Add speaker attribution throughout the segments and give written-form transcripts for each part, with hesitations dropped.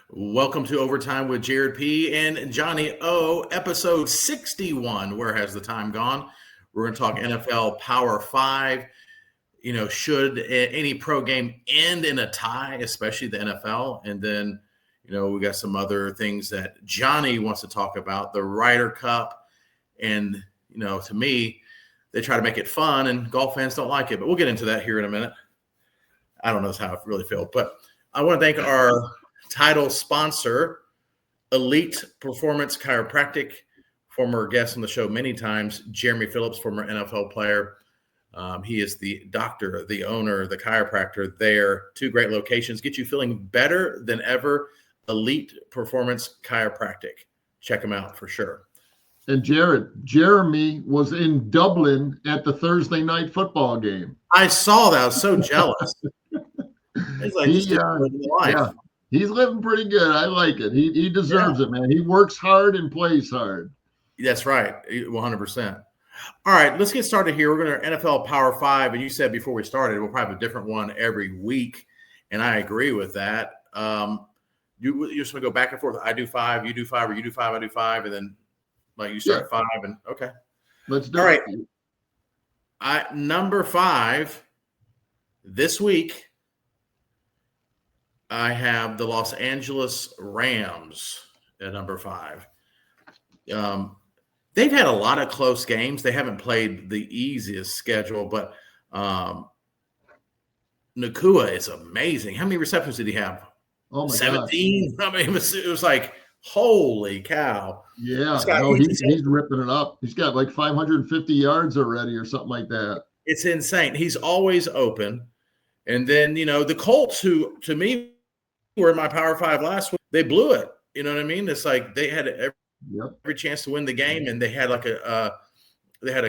Speaker 1: Welcome to Overtime with Jared P. and Johnny O, episode 61. Where has the time gone? We're going to talk NFL Power 5. Should any pro game end in a tie, especially the NFL? And then, we got some other things that Johnny wants to talk about, the Ryder Cup. And, to me, they try to make it fun, and golf fans don't like it. But we'll get into that here in a minute. I don't know how I really feel. But I want to thank our title sponsor, Elite Performance Chiropractic, former guest on the show many times, Jeremy Phillips, former NFL player. He is the doctor, the owner, the chiropractor there. 2 great locations. Get you feeling better than ever. Elite Performance Chiropractic. Check them out for sure.
Speaker 2: And Jeremy was in Dublin at the Thursday night football game.
Speaker 1: I saw that. I was so jealous. It's like life.
Speaker 2: He's living pretty good. I like it. He deserves it, man. He works hard and plays hard.
Speaker 1: That's right. 100%. All right, let's get started here. We're going to NFL Power 5. And you said before we started, we'll probably have a different one every week. And I agree with that. You just want to go back and forth. I do 5, you do 5, or you do 5, I do 5. And then like you start 5. And okay.
Speaker 2: Let's do
Speaker 1: it.
Speaker 2: All
Speaker 1: right. Number 5 this week, I have the Los Angeles Rams at number 5. They've had a lot of close games. They haven't played the easiest schedule, but Nakua is amazing. How many receptions did he have?
Speaker 2: Oh, my
Speaker 1: 17?
Speaker 2: gosh.
Speaker 1: I mean, it was like, holy cow.
Speaker 2: Yeah, he's ripping it up. He's got like 550 yards already or something like that.
Speaker 1: It's insane. He's always open. And then, the Colts, who to me were in my Power 5 last week, they blew it. You know what I mean? It's like they had every chance to win the game, and they had like a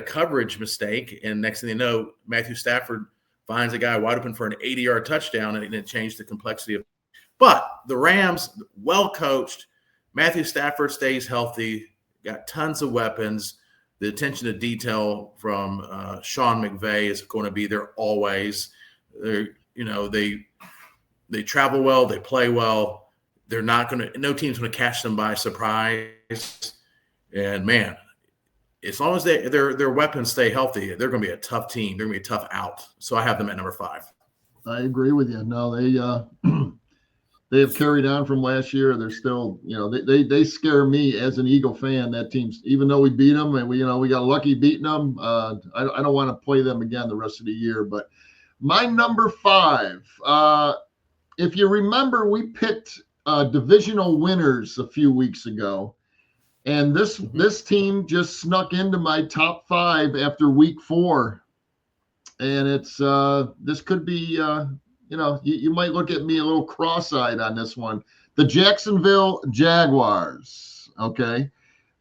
Speaker 1: coverage mistake. And next thing you know, Matthew Stafford finds a guy wide open for an 80-yard touchdown, and it changed the complexity of. But the Rams, well coached. Matthew Stafford stays healthy. Got tons of weapons. The attention to detail from Sean McVay is going to be there always. They travel well. They play well. They're not going to – no team's going to catch them by surprise. And, man, as long as their weapons stay healthy, they're going to be a tough team. They're going to be a tough out. So I have them at number 5.
Speaker 2: I agree with you. No, they have carried on from last year. They're still – they scare me as an Eagle fan, that team's – even though we beat them and we got lucky beating them, I don't want to play them again the rest of the year. But my number 5 if you remember, we picked divisional winners a few weeks ago, and this team just snuck into my top 5 after week 4, and it's this could be you might look at me a little cross-eyed on this one. The Jacksonville Jaguars, okay,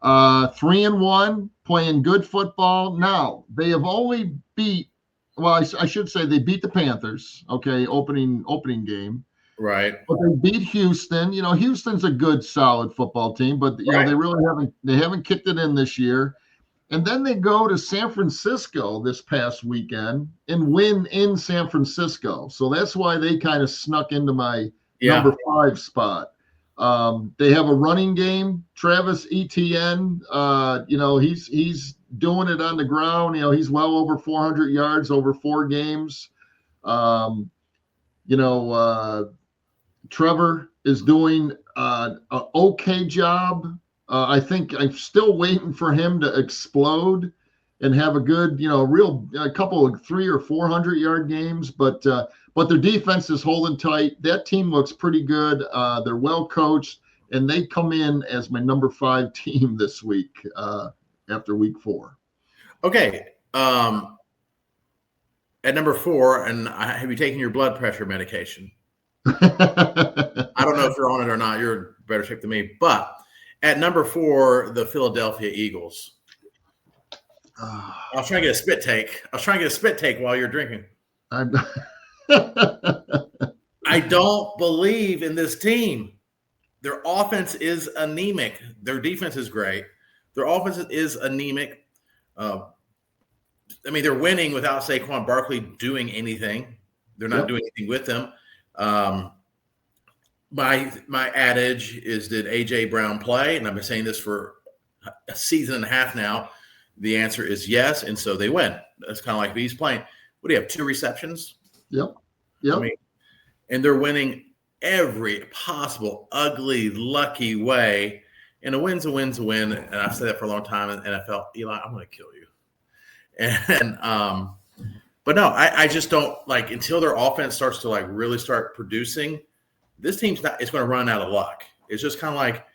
Speaker 2: 3-1, playing good football. Now they have only beat. Well, I should say they beat the Panthers, okay, opening game.
Speaker 1: Right.
Speaker 2: But they beat Houston. Houston's a good, solid football team, but they really haven't kicked it in this year. And then they go to San Francisco this past weekend and win in San Francisco. So that's why they kind of snuck into my number 5 spot. They have a running game. Travis Etienne, he's doing it on the ground. He's well over 400 yards over 4 games. Trevor is doing an okay job. I think I'm still waiting for him to explode and have a good, a couple of 300 or 400 yard games. But their defense is holding tight. That team looks pretty good. They're well coached, and they come in as my number 5 team this week after week 4.
Speaker 1: Okay. At number 4, and have you taken your blood pressure medication? I don't know if you're on it or not. You're in better shape than me. But at number 4, the Philadelphia Eagles. I was trying to get a spit take while you're drinking. I don't believe in this team. Their offense is anemic. Their defense is great. Their offense is anemic. They're winning without Saquon Barkley doing anything. They're not doing anything with them. my adage is, did A.J. Brown play? And I've been saying this for a season and a half now. The answer is yes, and so they win. That's kind of like he's playing. What do you have, 2 receptions?
Speaker 2: Yep.
Speaker 1: I mean, and they're winning every possible ugly, lucky way. And a win's a win's a win. And I've said that for a long time in the NFL. Eli, I'm going to kill you. And but no, I just don't like, until their offense starts to like really start producing. This team's not. It's going to run out of luck. It's just kind of like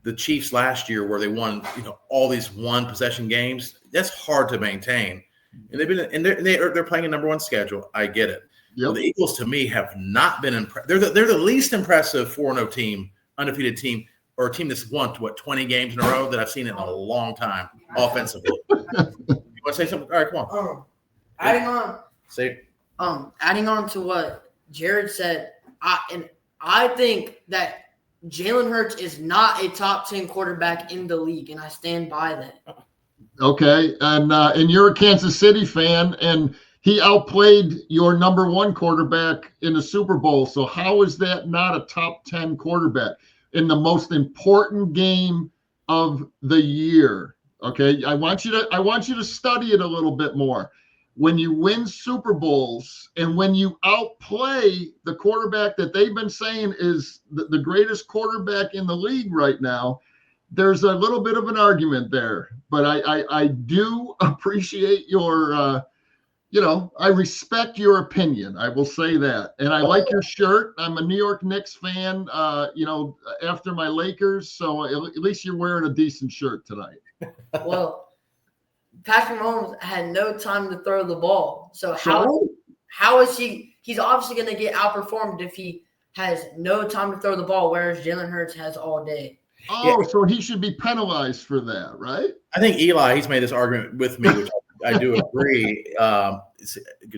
Speaker 1: the Chiefs last year, where they won, all these 1 possession games. That's hard to maintain. And they've been, and they're playing a number 1 schedule. I get it.
Speaker 2: Yep.
Speaker 1: Well, the Eagles, to me, have not been impressed. They're the least impressive 4-0 team, undefeated team, or a team that's won 20 games in a row that I've seen in a long time offensively. You want to say something? All right, come on.
Speaker 3: Adding on.
Speaker 1: Say.
Speaker 3: Adding on to what Jared said, I think that Jalen Hurts is not a top 10 quarterback in the league, and I stand by that.
Speaker 2: Okay, and you're a Kansas City fan, and he outplayed your number 1 quarterback in the Super Bowl. So how is that not a top 10 quarterback in the most important game of the year? Okay, I want you to study it a little bit more. When you win Super Bowls and when you outplay the quarterback that they've been saying is the greatest quarterback in the league right now, there's a little bit of an argument there. But I do appreciate your, I respect your opinion. I will say that. And I like your shirt. I'm a New York Knicks fan, after my Lakers. So at least you're wearing a decent shirt tonight.
Speaker 3: Well, Patrick Mahomes had no time to throw the ball. So how is he's obviously going to get outperformed if he has no time to throw the ball, whereas Jalen Hurts has all day.
Speaker 2: Oh, yeah. So he should be penalized for that, right?
Speaker 1: I think Eli, he's made this argument with me, which I do agree.
Speaker 2: I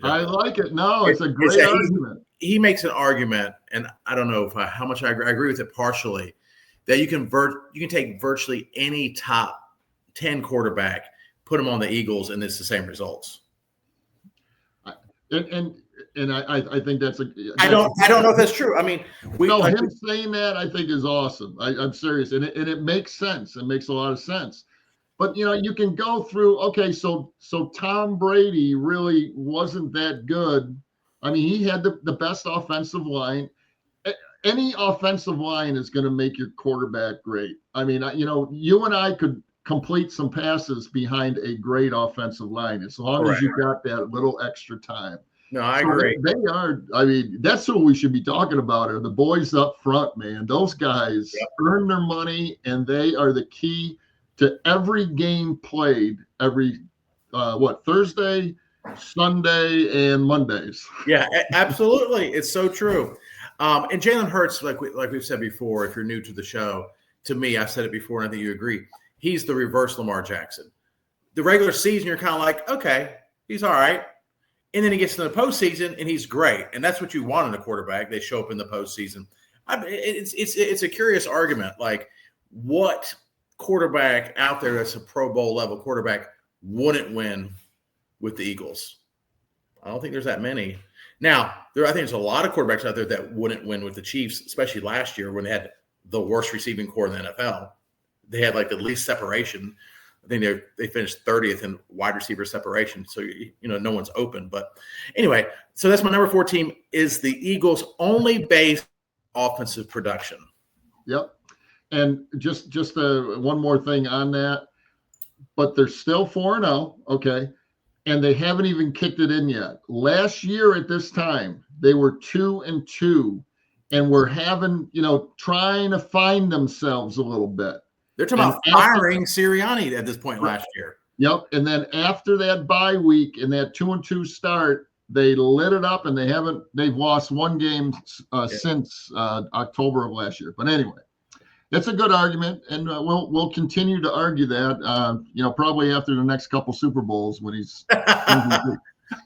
Speaker 2: like it. No, it's a great argument.
Speaker 1: He makes an argument, and I don't know how much I agree with it partially, that you can take virtually any top 10 quarterback, put them on the Eagles, and it's the same results.
Speaker 2: And I think that's
Speaker 1: I don't know if that's true. I mean,
Speaker 2: him saying that I think is awesome. I'm serious, and it makes sense. It makes a lot of sense. But you can go through. Okay, so Tom Brady really wasn't that good. I mean, he had the best offensive line. Any offensive line is going to make your quarterback great. I mean, you and I could complete some passes behind a great offensive line as long as you got that little extra time.
Speaker 1: No, I agree.
Speaker 2: They are. I mean, that's what we should be talking about. Are the boys up front, man? Those guys earn their money, and they are the key to every game played. Every Thursday, Sunday, and Mondays.
Speaker 1: Yeah, absolutely. It's so true. And Jalen Hurts, like we've said before, if you're new to the show, to me, I've said it before, and I think you agree. He's the reverse Lamar Jackson. The regular season, you're kind of like, okay, he's all right. And then he gets to the postseason, and he's great. And that's what you want in a quarterback. They show up in the postseason. It's a curious argument. Like, what quarterback out there that's a Pro Bowl level quarterback wouldn't win with the Eagles? I don't think there's that many. Now, I think there's a lot of quarterbacks out there that wouldn't win with the Chiefs, especially last year when they had the worst receiving core in the NFL. They had like the least separation. I think they finished 30th in wide receiver separation. So, no one's open. But anyway, so that's my number 4 team is the Eagles' only base offensive production.
Speaker 2: Yep. And just one more thing on that. But they're still 4-0, okay? And they haven't even kicked it in yet. Last year at this time, they were 2-2 and were having, trying to find themselves a little bit.
Speaker 1: They're talking about firing Sirianni at this point last year.
Speaker 2: Yep. And then after that bye week and that 2-2 start, they lit it up, and they've lost 1 game since October of last year. But anyway, that's a good argument, and we'll continue to argue that. Probably after the next couple Super Bowls when he's.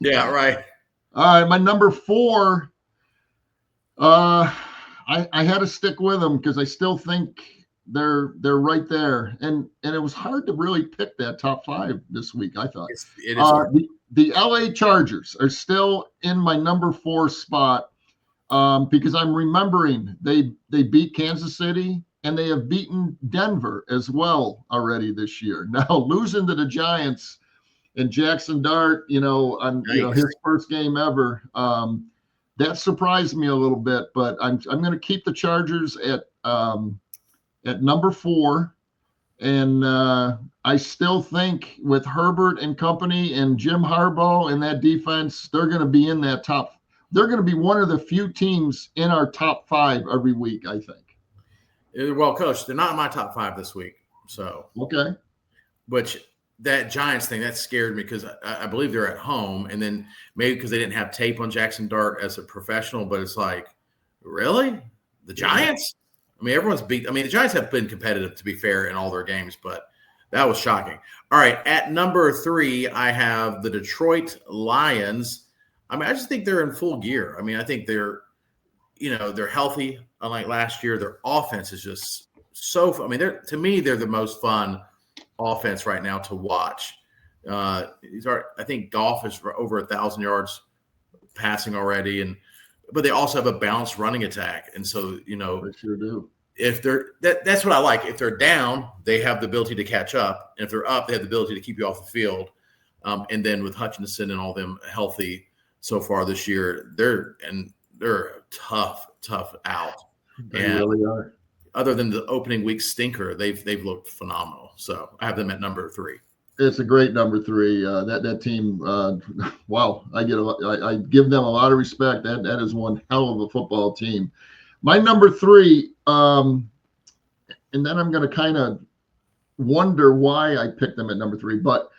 Speaker 1: Yeah. Right.
Speaker 2: All right, my number 4. I had to stick with them because I still think they're right there, and it was hard to really pick that top 5 this week. I thought
Speaker 1: it is hard.
Speaker 2: The LA Chargers are still in my number 4 spot. because I'm remembering they beat Kansas City and they have beaten Denver as well already this year. Now losing to the Giants and Jackson Dart, on his first game ever, that surprised me a little bit. But I'm going to keep the Chargers at number 4, and I still think with Herbert and company and Jim Harbaugh and that defense, they're going to be in that top. They're going to be one of the few teams in our top 5 every week, I think.
Speaker 1: Well, Coach, they're not in my top 5 this week. So
Speaker 2: okay,
Speaker 1: which that Giants thing that scared me because I believe they're at home, and then maybe because they didn't have tape on Jackson Dart as a professional. But it's like, really, the Giants? I mean, everyone's beat. I mean, the Giants have been competitive, to be fair, in all their games, but that was shocking. All right, at number 3, I have the Detroit Lions. I mean, I just think they're in full gear. I mean, I think they're healthy. Unlike last year, their offense is just so fun. I mean, to me, they're the most fun offense right now to watch. I think Goff is over 1,000 yards passing already, but they also have a balanced running attack. And so,
Speaker 2: they sure do.
Speaker 1: If that's what I like. If they're down, they have the ability to catch up. And if they're up, they have the ability to keep you off the field. And then with Hutchinson and all them healthy so far this year, they're a tough out.
Speaker 2: They really are.
Speaker 1: Other than the opening week stinker, they've looked phenomenal. So I have them at number 3.
Speaker 2: It's a great number 3. That team, wow! I give them a lot of respect. That is one hell of a football team. My number 3, and then I'm going to kind of wonder why I picked them at number 3, but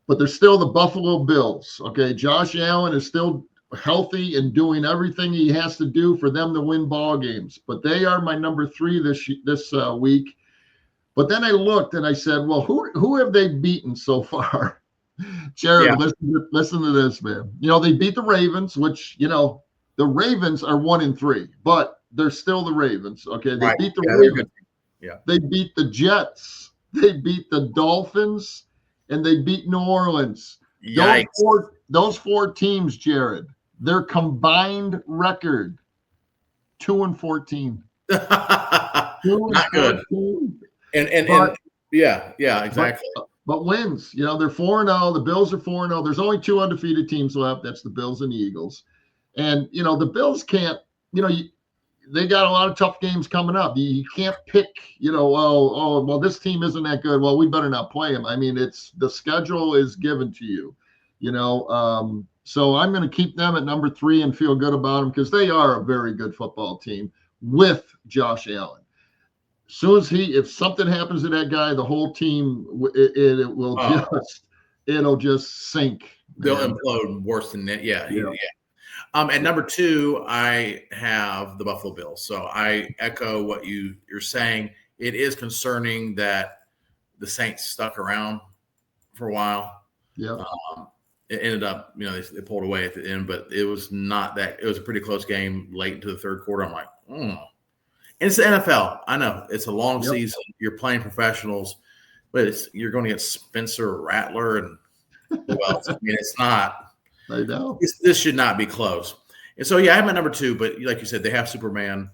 Speaker 2: they're still the Buffalo Bills. Okay, Josh Allen is still healthy and doing everything he has to do for them to win ball games. But they are my number 3 this week. But then I looked and I said, well, who have they beaten so far? Jared, listen to this, man. They beat the Ravens, which, the Ravens are 1-3, but they're still the Ravens. Okay, they beat the Ravens.
Speaker 1: Yeah.
Speaker 2: They beat the Jets. They beat the Dolphins, and they beat New Orleans.
Speaker 1: Yikes.
Speaker 2: Those 4 teams, Jared, their combined record 2-14.
Speaker 1: Not good. And exactly.
Speaker 2: But wins. They're 4-0. The Bills are 4-0. There's only 2 undefeated teams left. That's the Bills and the Eagles. And the Bills can't. They got a lot of tough games coming up. You can't pick. Well, this team isn't that good. Well, we better not play them. I mean, the schedule is given to you. So I'm going to keep them at number 3 and feel good about them because they are a very good football team with Josh Allen. If something happens to that guy, the whole team it'll just sink.
Speaker 1: They'll implode worse than that. Yeah. At number 2, I have the Buffalo Bills. So I echo what you're saying. It is concerning that the Saints stuck around for a while.
Speaker 2: Yeah.
Speaker 1: It ended up, they pulled away at the end, but it was not that. It was a pretty close game late into the third quarter. I'm like, And it's the NFL. I know it's a long season. You're playing professionals, but you're going to get Spencer Rattler and who else? I mean, it's not.
Speaker 2: I know.
Speaker 1: This should not be close. And so, I have my number 2, but like you said, they have Superman.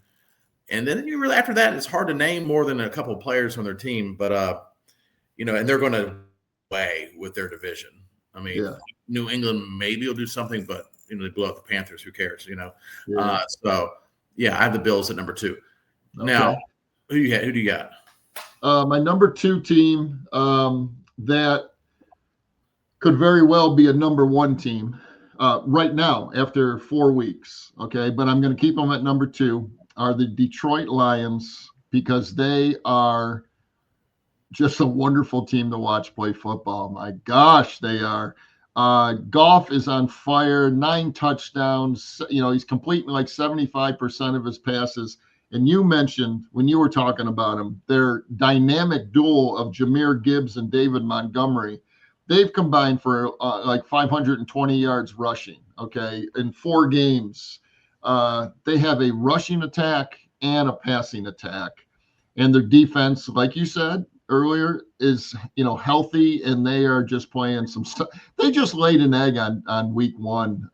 Speaker 1: And then after that, it's hard to name more than a couple of players on their team. But, and they're going to play with their division. I mean, New England maybe will do something, but, they blow up the Panthers. Who cares, I have the Bills at number 2. Okay. Now, who do you got?
Speaker 2: My number 2 team that could very well be a number 1 team right now after 4 weeks. Okay, but I'm going to keep them at number 2 are the Detroit Lions because they are just a wonderful team to watch play football. My gosh, they are. Goff is on fire, 9 touchdowns. He's completing like 75% of his passes. And you mentioned when you were talking about him, their dynamic duel of Jahmyr Gibbs and David Montgomery. They've combined for like 520 yards rushing, okay, in 4 games. They have a rushing attack and a passing attack. And their defense, like you said earlier, is, healthy, and they are just playing some stuff. They just laid an egg on week 1.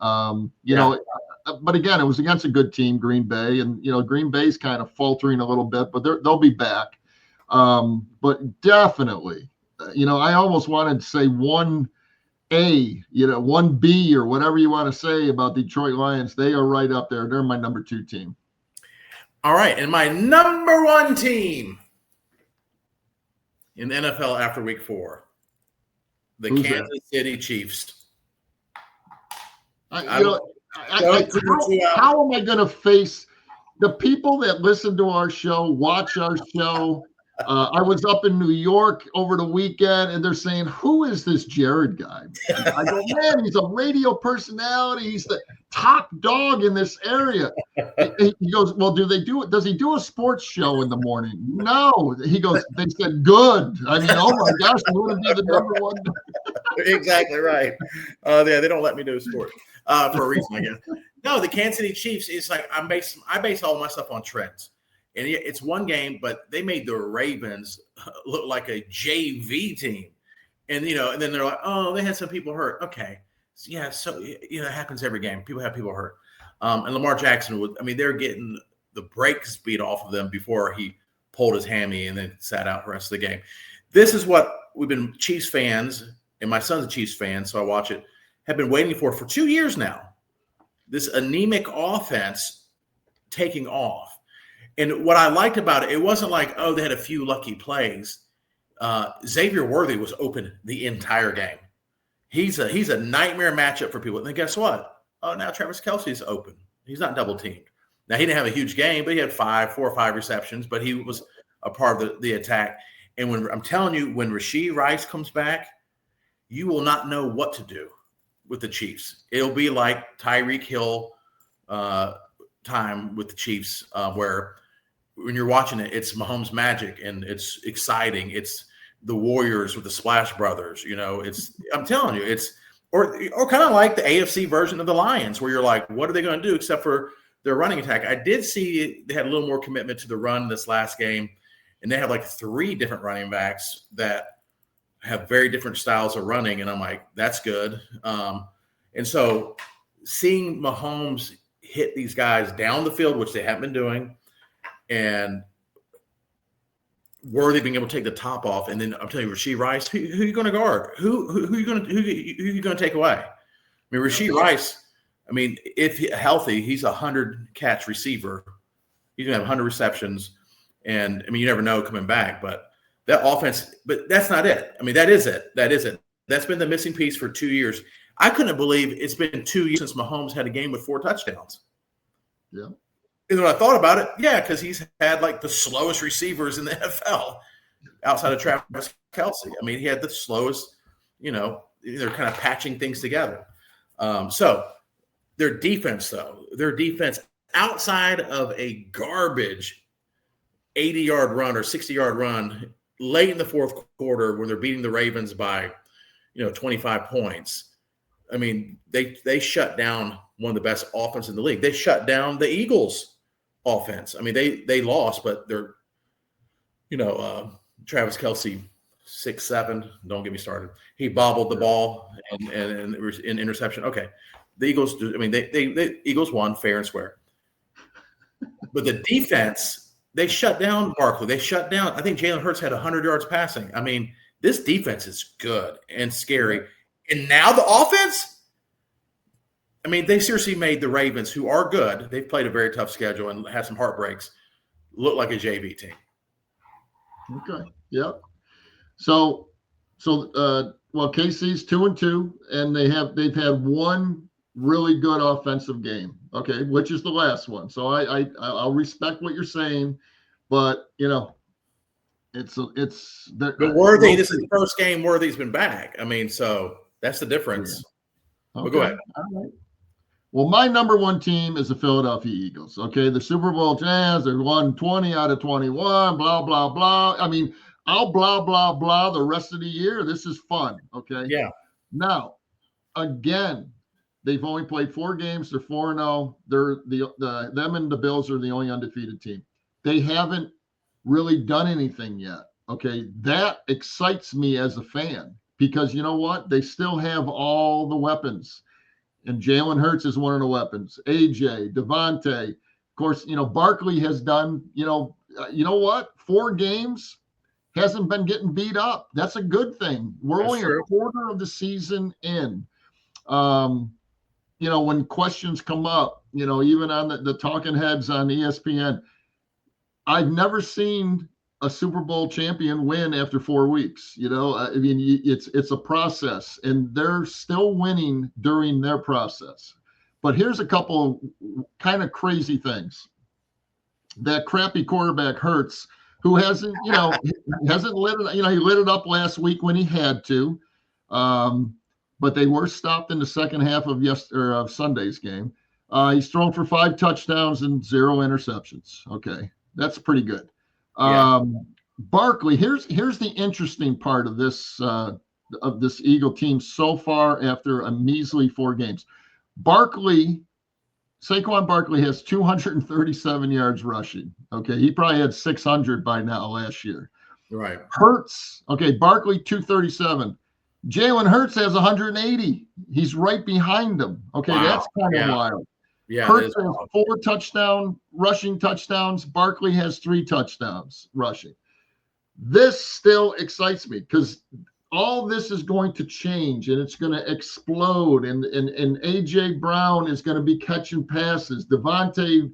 Speaker 2: but again, it was against a good team, Green Bay, and Green Bay's kind of faltering a little bit, but they'll be back. But definitely, I almost wanted to say 1A, 1B, or whatever you want to say about Detroit Lions. They are right up there. They're my number 2 team.
Speaker 1: All right, and my number 1 team in the NFL after Week 4, the Kansas City Chiefs.
Speaker 2: How am I going to face the people that listen to our show, watch our show? I was up in New York over the weekend, and they're saying, "Who is this Jared guy?" I go, "Man, he's a radio personality. He's the top dog in this area." He goes, "Well, does he do a sports show in the morning?" No. He goes, "They said good." I mean, oh my gosh, he wouldn't be the number 1.
Speaker 1: Exactly right. Yeah, they don't let me do sport for a reason, I guess. No, the Kansas City Chiefs is like I base all my stuff on trends. And it's one game, but they made the Ravens look like a JV team. And, and then they're like, oh, they had some people hurt. Okay. Yeah, so, it happens every game. People have people hurt. And Lamar Jackson they're getting the brakes beat off of them before he pulled his hammy and then sat out the rest of the game. This is what we've been Chiefs fans, and my son's a Chiefs fan, so I watch it, have been waiting for 2 years now. This anemic offense taking off. And what I liked about it, it wasn't like, oh, they had a few lucky plays. Xavier Worthy was open the entire game. He's a nightmare matchup for people. And then guess what? Oh, now Travis Kelce's open. He's not double teamed. Now, he didn't have a huge game, but he had 4 or 5 receptions, but he was a part of the attack. And when I'm telling you, when Rashee Rice comes back, you will not know what to do with the Chiefs. It'll be like Tyreek Hill time with the Chiefs, where when you're watching it, it's Mahomes magic and it's exciting. It's the Warriors with the Splash Brothers. I'm telling you, it's or kind of like the AFC version of the Lions, where you're like, what are they going to do except for their running attack? I did see they had a little more commitment to the run this last game, and they have like 3 different running backs that have very different styles of running, and I'm like, that's good. And so seeing Mahomes hit these guys down the field, which they haven't been doing, and Worthy being able to take the top off, and then I'm telling you, Rashee Rice, who are you going to guard? Who are you going to take away? I mean, Rashee Rice. I mean, if healthy, he's a 100-catch receiver. He's going to have 100 receptions, and I mean, you never know coming back. But that offense, but that's not it. I mean, that is it. That's been the missing piece for 2 years. I couldn't believe it's been 2 years since Mahomes had a game with 4 touchdowns.
Speaker 2: Yeah.
Speaker 1: And when I thought about it, yeah, because he's had like the slowest receivers in the NFL outside of Travis Kelce. I mean, he had the slowest, they're kind of patching things together. So their defense outside of a garbage 80-yard run or 60-yard run late in the fourth quarter when they're beating the Ravens by, 25 points. I mean, they shut down one of the best offenses in the league. They shut down the Eagles' offense. I mean, they lost, but they're, Travis Kelce, 6'7". Don't get me started. He bobbled the ball and in interception. Okay, the Eagles. The Eagles won fair and square. But the defense, they shut down Barkley. They shut down. I think Jalen Hurts had 100 yards passing. I mean, this defense is good and scary. And now the offense. I mean, they seriously made the Ravens, who are good, they've played a very tough schedule and had some heartbreaks, look like a JV team.
Speaker 2: Okay. Yep. So, KC's 2-2, and they've had one really good offensive game. Okay, which is the last one. So I'll respect what you're saying, but it's.
Speaker 1: But Worthy, this is the first game Worthy's been back. I mean, so that's the difference.
Speaker 2: Yeah. Okay.
Speaker 1: Well, go ahead.
Speaker 2: All right. Well, my number 1 team is the Philadelphia Eagles. Okay, the Super Bowl champs, they won 20 out of 21, blah, blah, blah. I mean, I'll blah, blah, blah the rest of the year. This is fun, okay?
Speaker 1: Yeah.
Speaker 2: Now, again, they've only played 4 games. They're 4-0. They're them and the Bills are the only undefeated team. They haven't really done anything yet, okay? That excites me as a fan because you know what? They still have all the weapons. And Jalen Hurts is one of the weapons. AJ, Devontae. Of course, Barkley has done, you know what? 4 games, hasn't been getting beat up. That's a good thing. We're
Speaker 1: That's
Speaker 2: only
Speaker 1: true.
Speaker 2: a quarter of the season in. When questions come up, even on the talking heads on ESPN, I've never seen a Super Bowl champion win after 4 weeks. It's a process, and they're still winning during their process. But here's a couple kind of crazy things. That crappy quarterback Hurts, who hasn't lit it. He lit it up last week when he had to, but they were stopped in the second half of Sunday's game. He's thrown for 5 touchdowns and 0 interceptions. Okay, that's pretty good.
Speaker 1: Yeah.
Speaker 2: Barkley, here's the interesting part of this Eagle team so far after a measly 4 games. Saquon Barkley has 237 yards rushing. Okay, he probably had 600 by now last year.
Speaker 1: Right.
Speaker 2: Hurts, okay, Barkley 237. Jalen Hurts has 180. He's right behind him. Okay,
Speaker 1: Wow.
Speaker 2: That's kind of wild.
Speaker 1: Yeah,
Speaker 2: Hurts has 4 rushing touchdowns. Barkley has 3 touchdowns rushing. This still excites me because all this is going to change and it's going to explode. And AJ Brown is going to be catching passes. Devontae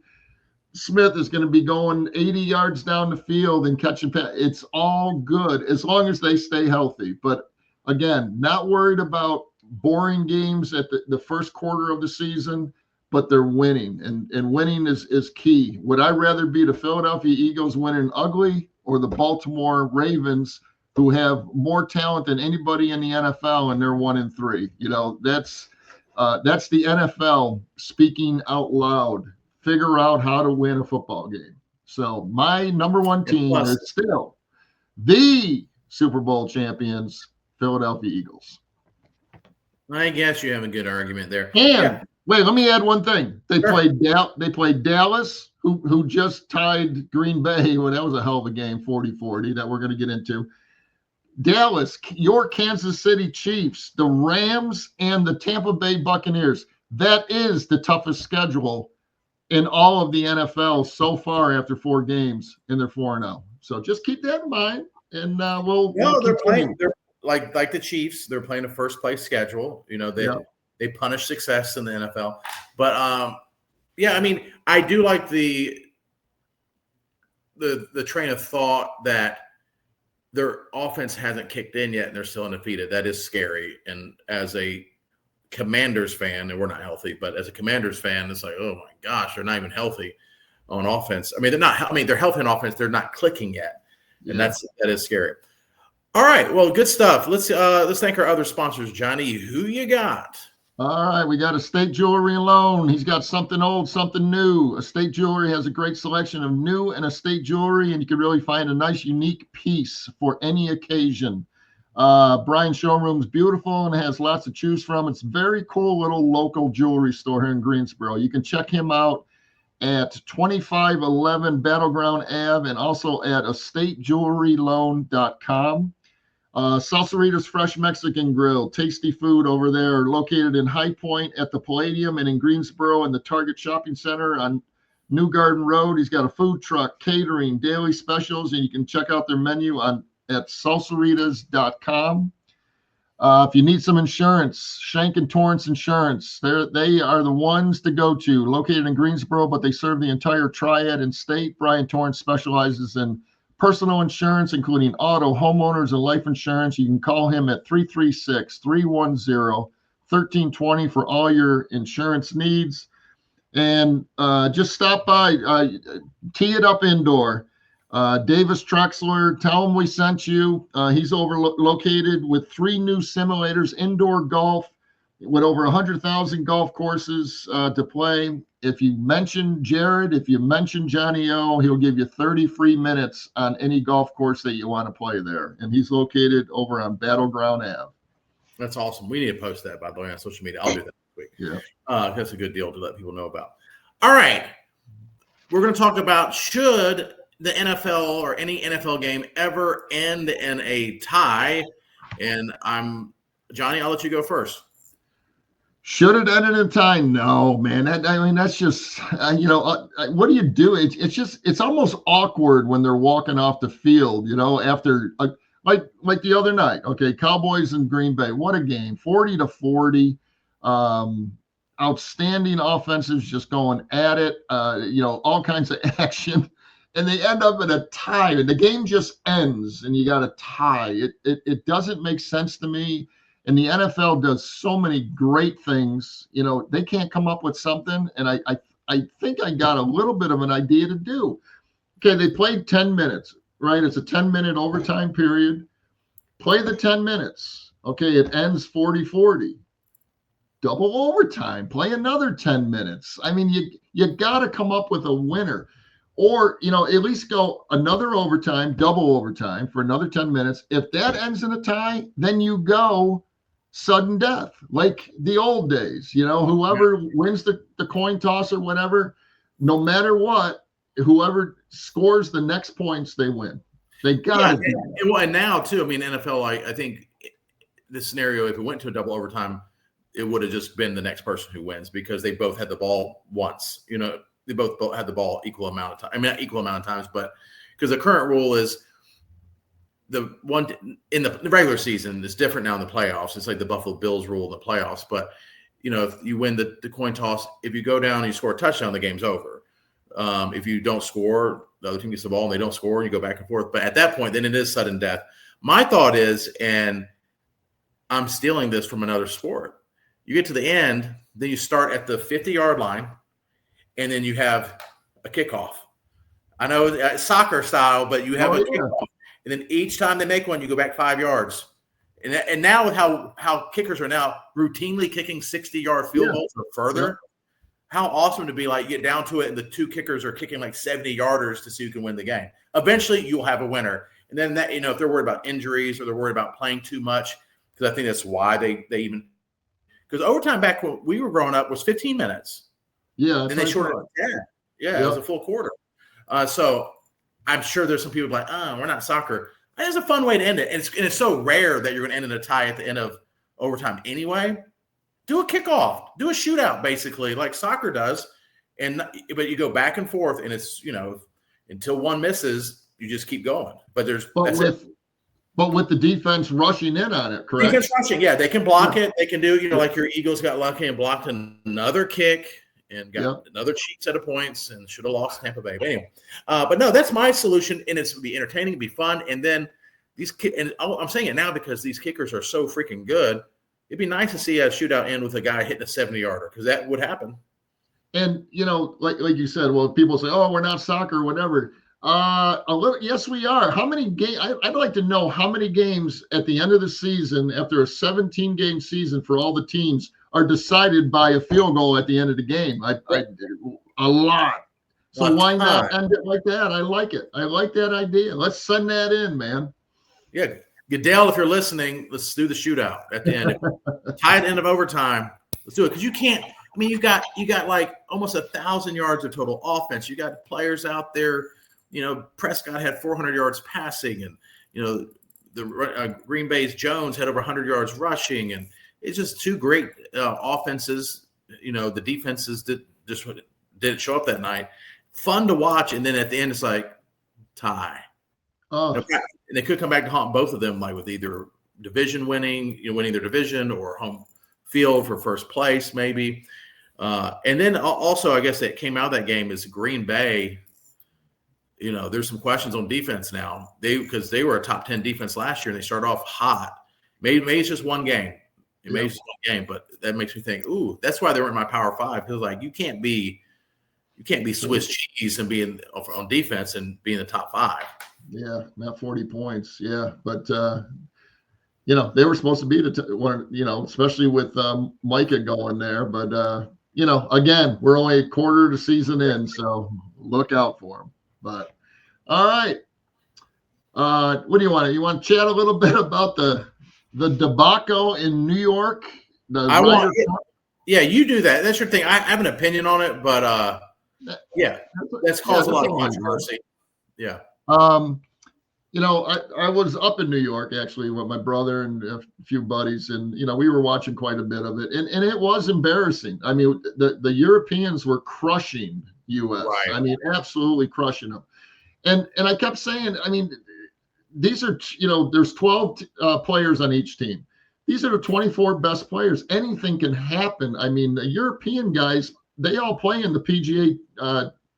Speaker 2: Smith is going to be going 80 yards down the field and catching passes. It's all good as long as they stay healthy. But again, not worried about boring games at the first quarter of the season, but they're winning. And winning is key. Would I rather be the Philadelphia Eagles winning ugly or the Baltimore Ravens, who have more talent than anybody in the NFL, and they're 1-3? That's the NFL speaking out loud. Figure out how to win a football game. So my number 1 team is still the Super Bowl champions, Philadelphia Eagles.
Speaker 1: I guess you have a good argument there.
Speaker 2: And wait, let me add one thing. They played Dallas, who just tied Green Bay. Well, that was a hell of a game, 40-40, that we're going to get into. Dallas, your Kansas City Chiefs, the Rams, and the Tampa Bay Buccaneers. That is the toughest schedule in all of the NFL so far after 4 games, and they're 4-0. So just keep that in mind, and we'll
Speaker 1: they're playing. They're like the Chiefs. They're playing a first place schedule. They punish success in the NFL, but I do like the train of thought that their offense hasn't kicked in yet and they're still undefeated. That is scary. And as a Commanders fan, and we're not healthy, but as a Commanders fan, it's like, oh my gosh, they're not even healthy on offense. They're not. They're healthy on offense. They're not clicking yet, and that is scary. All right, well, good stuff. Let's thank our other sponsors, Johnny. Who you got?
Speaker 2: All right, we got Estate Jewelry and Loan. He's got something old, something new. Estate Jewelry has a great selection of new and estate jewelry, and you can really find a nice, unique piece for any occasion. Brian's showroom's beautiful and has lots to choose from. It's a very cool little local jewelry store here in Greensboro. You can check him out at 2511 Battleground Ave and also at estatejewelryloan.com. Salsarita's Fresh Mexican Grill, tasty food over there, located in High Point at the Palladium and in Greensboro in the Target Shopping Center on New Garden Road. He's got a food truck, catering, daily specials, and you can check out their menu at salsaritas.com. If you need some insurance, Shank and Torrance Insurance, they are the ones to go to, located in Greensboro, but they serve the entire Triad and state. Brian Torrance specializes in personal insurance, including auto, homeowners, and life insurance. You can call him at 336-310-1320 for all your insurance needs. And just stop by, tee it up indoor. Davis Trexler, tell him we sent you. He's located with 3 new simulators, indoor golf, with over 100,000 golf courses to play. If you mention Jared, if you mention Johnny O, he'll give you 30 free minutes on any golf course that you want to play there. And he's located over on Battleground Ave.
Speaker 1: That's awesome. We need to post that, by the way, on social media. I'll do that this week.
Speaker 2: Yeah.
Speaker 1: That's a good deal to let people know about. All right. We're going to talk about, should the NFL or any NFL game ever end in a tie? And Johnny, I'll let you go first.
Speaker 2: Should it ended in time? No, man. That's just what do you do? It's almost awkward when they're walking off the field, after like the other night. Okay, Cowboys and Green Bay. What a game, 40-40. Outstanding offenses just going at it. All kinds of action, and they end up in a tie, and the game just ends, and you got a tie. It doesn't make sense to me. And the NFL does so many great things. They can't come up with something. And I think I got a little bit of an idea to do. Okay, they played 10 minutes, right? It's a 10-minute overtime period. Play the 10 minutes. Okay, it ends 40-40. Double overtime. Play another 10 minutes. I mean, you got to come up with a winner. Or, at least go another overtime, double overtime for another 10 minutes. If that ends in a tie, then you go sudden death, like the old days. Whoever wins the coin toss or whatever, no matter what, whoever scores the next points, they win. They got it.
Speaker 1: And now, too, I mean, NFL, I think this scenario, if it went to a double overtime, it would have just been the next person who wins because they both had the ball once. They both had the ball equal amount of time. I mean, not equal amount of times, but because the current rule is the one in the regular season is different now in the playoffs. It's like the Buffalo Bills rule in the playoffs. But, if you win the coin toss, if you go down and you score a touchdown, the game's over. If you don't score, the other team gets the ball and they don't score and you go back and forth. But at that point, then it is sudden death. My thought is, and I'm stealing this from another sport, you get to the end, then you start at the 50-yard line, and then you have a kickoff. I know soccer style, but you have a kickoff. And then each time they make one, you go back 5 yards. And now with how kickers are now routinely kicking 60-yard field goals or further, how awesome to be like get down to it and the two kickers are kicking like 70-yarders to see who can win the game. Eventually, you'll have a winner. And then that if they're worried about injuries or they're worried about playing too much, because I think that's why they even – because overtime back when we were growing up was 15 minutes.
Speaker 2: Yeah.
Speaker 1: And they shortened it to 10. Yeah, it was a full quarter. So I'm sure there's some people like, we're not soccer. It's a fun way to end it. And it's so rare that you're going to end in a tie at the end of overtime anyway. Do a kickoff. Do a shootout, basically, like soccer does. But you go back and forth, and it's, until one misses, you just keep going. But
Speaker 2: with the defense rushing in on it, correct?
Speaker 1: Defense rushing, yeah. They can block it. They can do, like your Eagles got lucky and blocked another kick and got another cheap set of points and should have lost Tampa Bay. But anyway, but no, that's my solution, and it's be entertaining, be fun. And then and I'm saying it now because these kickers are so freaking good. It'd be nice to see a shootout end with a guy hitting a 70-yarder because that would happen.
Speaker 2: And like you said, well, people say, "Oh, we're not soccer, or whatever." Yes, we are. How many games? I'd like to know how many games at the end of the season, after a 17-game season for all the teams, are decided by a field goal at the end of the game. A lot. So why not end it like that? I like it. I like that idea. Let's send that in, man.
Speaker 1: Yeah. Goodell, if you're listening, let's do the shootout at the end. Tie at the end of overtime. Let's do it. Because you can't, I mean, you got like almost 1,000 yards of total offense. You got players out there. Prescott had 400 yards passing, and the Green Bay's Jones had over 100 yards rushing, and it's just two great offenses. The defenses didn't show up that night. Fun to watch, and then at the end it's like tie. Oh, and they could come back to haunt both of them, like with either division winning their division or home field for first place, maybe. And then also, I guess that came out of that game is Green Bay. There's some questions on defense now. Because they were a top 10 defense last year and they started off hot. Maybe it's just one game. Maybe it's just one game, but that makes me think, ooh, that's why they were in my Power 5. Because like you can't be Swiss cheese and be on defense and be in the top 5.
Speaker 2: Yeah, not 40 points. Yeah, but they were supposed to be especially with Micah going there. But again, we're only a quarter of the season in, so look out for them. But all right, what do you want? You want to chat a little bit about the debacle in New York?
Speaker 1: Yeah, you do that. That's your thing. I have an opinion on it, but that's caused a lot of controversy. Yeah.
Speaker 2: I was up in New York actually with my brother and a few buddies, and we were watching quite a bit of it, and it was embarrassing. I mean, the Europeans were crushing US.
Speaker 1: Right.
Speaker 2: I mean, absolutely crushing them. And I kept saying, I mean, these are, there's 12 players on each team. These are the 24 best players. Anything can happen. I mean, the European guys, they all play in the PGA,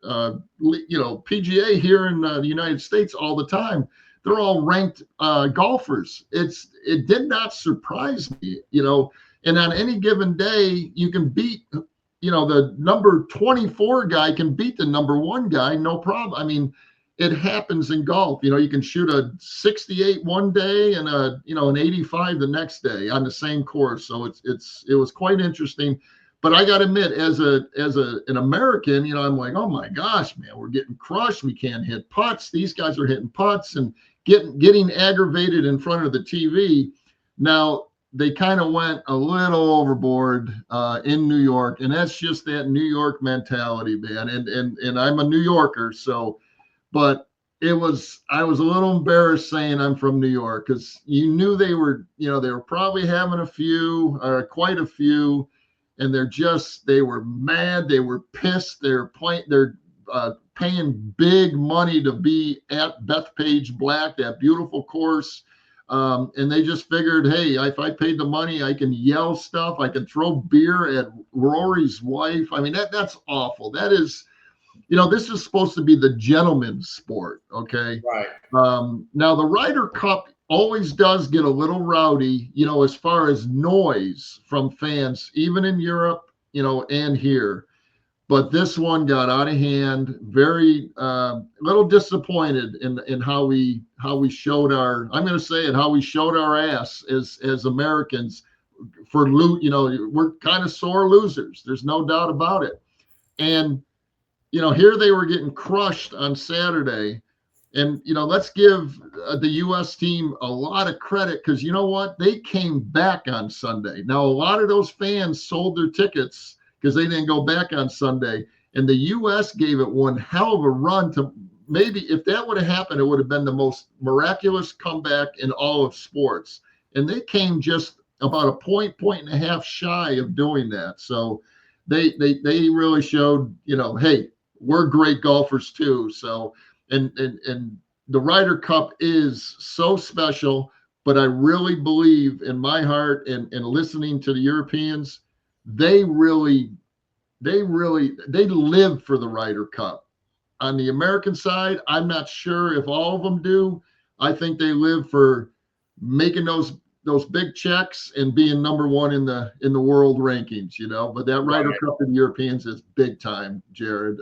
Speaker 2: PGA here in the United States all the time. They're all ranked golfers. It did not surprise me, and on any given day, you can beat, the number 24 guy can beat the number 1 guy, no problem. I mean, it happens in golf. You can shoot a 68 one day and an 85 the next day on the same course. So it was quite interesting. But I got to admit, as an American, I'm like, oh my gosh, man, we're getting crushed. We can't hit putts. These guys are hitting putts and getting aggravated in front of the TV. Now they kind of went a little overboard in New York, and that's just that New York mentality, man. And I'm a New Yorker, so. But I was a little embarrassed saying I'm from New York, because you knew they were probably having a few or quite a few, and they were mad, they were pissed, they're paying big money to be at Bethpage Black, that beautiful course, and they just figured, hey, if I paid the money, I can yell stuff, I can throw beer at Rory's wife. I mean, that's awful. That is. This is supposed to be the gentleman's sport, okay?
Speaker 1: Right.
Speaker 2: Now, the Ryder Cup always does get a little rowdy, as far as noise from fans, even in Europe, and here. But this one got out of hand. Very little disappointed in how we showed I'm going to say it, how we showed our ass as Americans for we're kind of sore losers. There's no doubt about it. And here they were getting crushed on Saturday. And, let's give the U.S. team a lot of credit, because you know what? They came back on Sunday. Now, a lot of those fans sold their tickets because they didn't go back on Sunday. And the U.S. gave it one hell of a run to maybe, if that would have happened, it would have been the most miraculous comeback in all of sports. And they came just about a point and a half shy of doing that. So they really showed, hey, we're great golfers too. So, and the Ryder Cup is so special, but I really believe in my heart and listening to the Europeans, they live for the Ryder Cup. On the American side, I'm not sure if all of them do. I think they live for making those big checks and being number 1 in the world rankings, but that Ryder Cup in the Europeans is big time, Jared.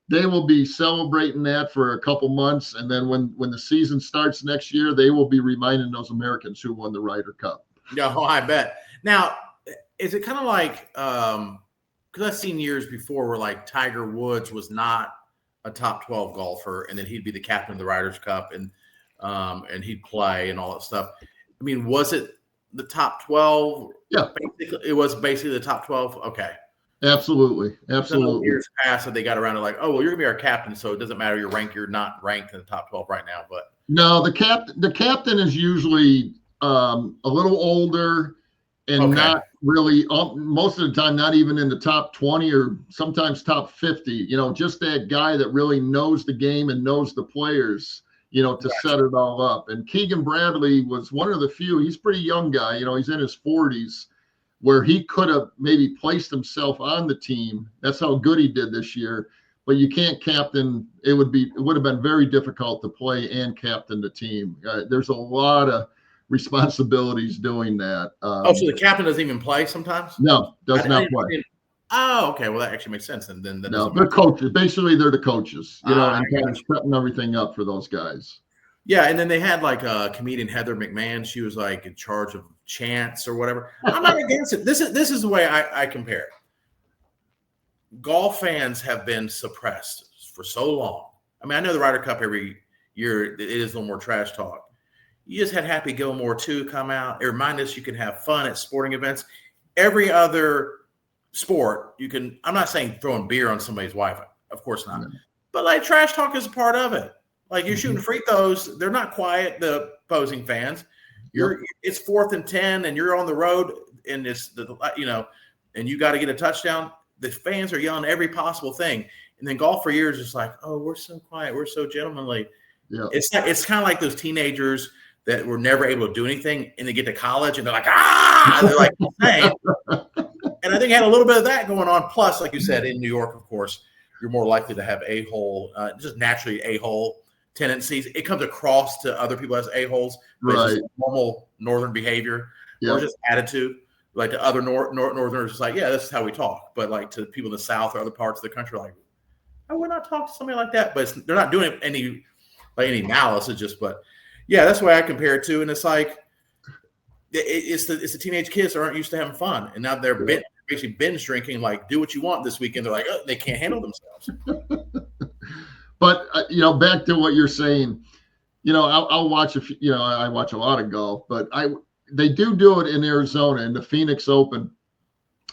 Speaker 2: They will be celebrating that for a couple months. And then when the season starts next year, they will be reminding those Americans who won the Ryder Cup.
Speaker 1: Yeah, I bet. Now, is it kind of like, because I've seen years before where like Tiger Woods was not a top 12 golfer, and then he'd be the captain of the Ryder Cup, and he'd play and all that stuff. I mean, was it the top 12?
Speaker 2: Yeah.
Speaker 1: It was basically the top 12? Okay.
Speaker 2: Absolutely.
Speaker 1: Years passed and they got around to like, oh, well, you're going to be our captain, so it doesn't matter your rank. You're not ranked in the top 12 right now. But
Speaker 2: no, the captain is usually a little older and not really, most of the time, not even in the top 20 or sometimes top 50, just that guy that really knows the game and knows the players, to set it all up. And Keegan Bradley was one of the few. He's a pretty young guy, he's in his 40s, where he could have maybe placed himself on the team. That's how good he did this year. But you can't captain. It would have been very difficult to play and captain the team. There's a lot of responsibilities doing that.
Speaker 1: So the captain doesn't even play sometimes?
Speaker 2: No, does not play.
Speaker 1: Oh, okay. Well, that actually makes sense. And then
Speaker 2: no, they're coaches. Basically, they're the coaches, and kind of setting everything up for those guys.
Speaker 1: Yeah, and then they had like a comedian, Heather McMahon. She was like in charge of chants or whatever. I'm not against it. This is the way I compare it. Golf fans have been suppressed for so long. I mean, I know the Ryder Cup every year, it is a little more trash talk. You just had Happy Gilmore 2 come out. It reminded us you can have fun at sporting events. Every other sport, you can, I'm not saying throwing beer on somebody's wife. Of course not. But like trash talk is a part of it. Like you're shooting free throws. They're not quiet, the opposing fans. It's 4th and 10 and you're on the road and and you got to get a touchdown. The fans are yelling every possible thing. And then golf for years is like, oh, we're so quiet. We're so gentlemanly. Yeah. It's kind of like those teenagers that were never able to do anything and they get to college and they're like, and they're like, hey. And I think I had a little bit of that going on. Plus, like you said, in New York, of course, you're more likely to have just naturally a-hole tendencies. It comes across to other people as a-holes, but it's just normal northern behavior or just attitude. Like to other northerners, it's like, yeah, this is how we talk. But like to people in the South or other parts of the country, like, I would not talk to somebody like that. But they're not doing any malice. It's just, but yeah, that's the way I compare it to. And it's like, it's the teenage kids that aren't used to having fun, and now they're basically binge drinking. Like, do what you want this weekend. They're like, oh, they can't handle themselves.
Speaker 2: But back to what you're saying. I'll watch I watch a lot of golf, but they do it in Arizona in the Phoenix Open,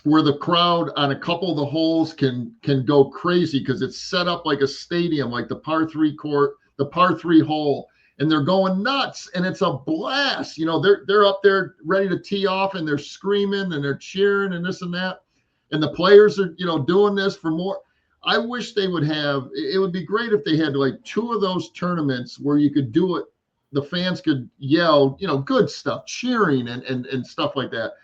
Speaker 2: where the crowd on a couple of the holes can go crazy because it's set up like a stadium, like the par 3 court, the par 3 hole. And they're going nuts, and it's a blast. They're up there ready to tee off, and they're screaming and they're cheering and this and that. And the players are, doing this for more. I wish they would have. It would be great if they had like 2 of those tournaments where you could do it. The fans could yell, good stuff, cheering and stuff like that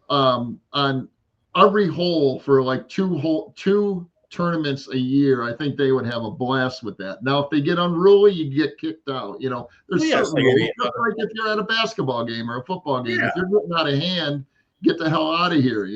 Speaker 2: on every hole for like 2 tournaments a year. I think they would have a blast with that. Now, if they get unruly, you get kicked out. There's certain rules. Just like if you're at a basketball game or a football game, if you're getting out of hand, get the hell out of here.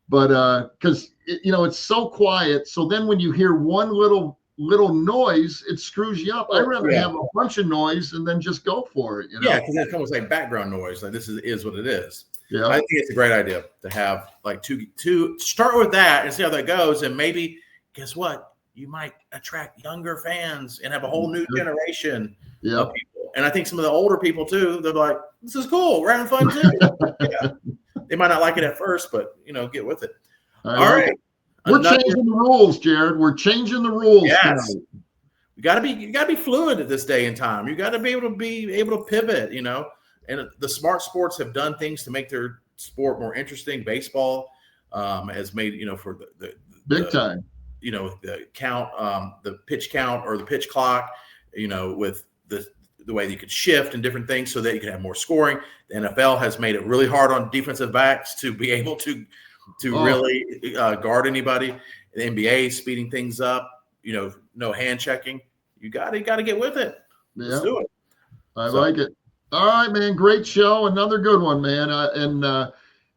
Speaker 2: But because it's so quiet. So then when you hear one little noise, it screws you up. I'd rather have a bunch of noise and then just go for it.
Speaker 1: Yeah, because that comes like background noise. Like this is what it is.
Speaker 2: Yeah,
Speaker 1: I think it's a great idea to have like two start with that and see how that goes. And maybe, guess what? You might attract younger fans and have a whole new generation of people. And I think some of the older people too, they're like, this is cool. We're having fun too. Yeah. They might not like it at first, but get with it. All right.
Speaker 2: We're changing the rules, Jared. We're changing the rules.
Speaker 1: Yes.
Speaker 2: Tonight.
Speaker 1: You gotta be fluid at this day and time. You gotta be able to pivot, And the smart sports have done things to make their sport more interesting. Baseball has made, for the
Speaker 2: big time,
Speaker 1: the count, the pitch count or the pitch clock, with the way you could shift and different things so that you can have more scoring. The NFL has made it really hard on defensive backs to be able to really guard anybody. The NBA is speeding things up, no hand checking. You gotta get with it. Let's do it.
Speaker 2: I like it. All right, man. Great show. Another good one, man. I'm going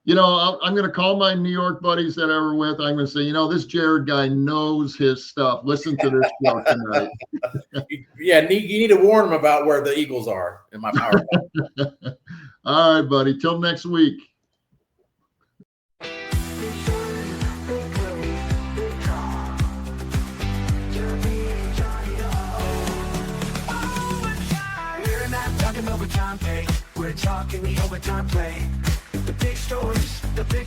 Speaker 2: to call my New York buddies that I were with. I'm going to say, this Jared guy knows his stuff. Listen to this show tonight.
Speaker 1: Yeah, you need to warn them about where the Eagles are in my power.
Speaker 2: All right, buddy. Till next week.
Speaker 4: Overtime pay. We're talking the overtime play. The big stories, the big